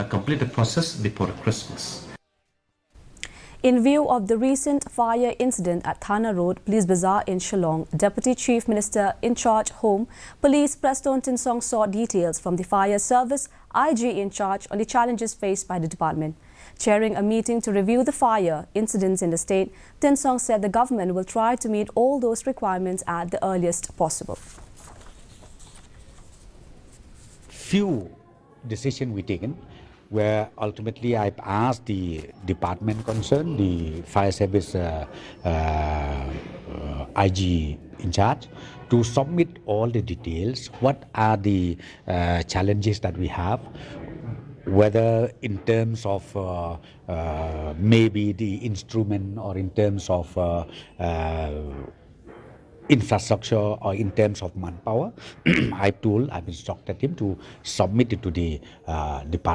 complete the process before Christmas. In view of the recent fire incident at Thana Road, Police Bazaar in Shillong, Deputy Chief Minister Incharge Home Police Preston Tinsong sought details from the Fire Service IG Incharge on the challenges faced by the department. Chairing a meeting to review the fire incidents in the state, Tinsong said the government will try to meet all those requirements at the earliest possible. Few decisions we taken, where ultimately I've asked the department concerned, the fire service IG in charge, to submit all the details. What are the challenges that we have, whether in terms of maybe the instrument or in terms of infrastructure or in terms of manpower. I've instructed him to submit it to the department.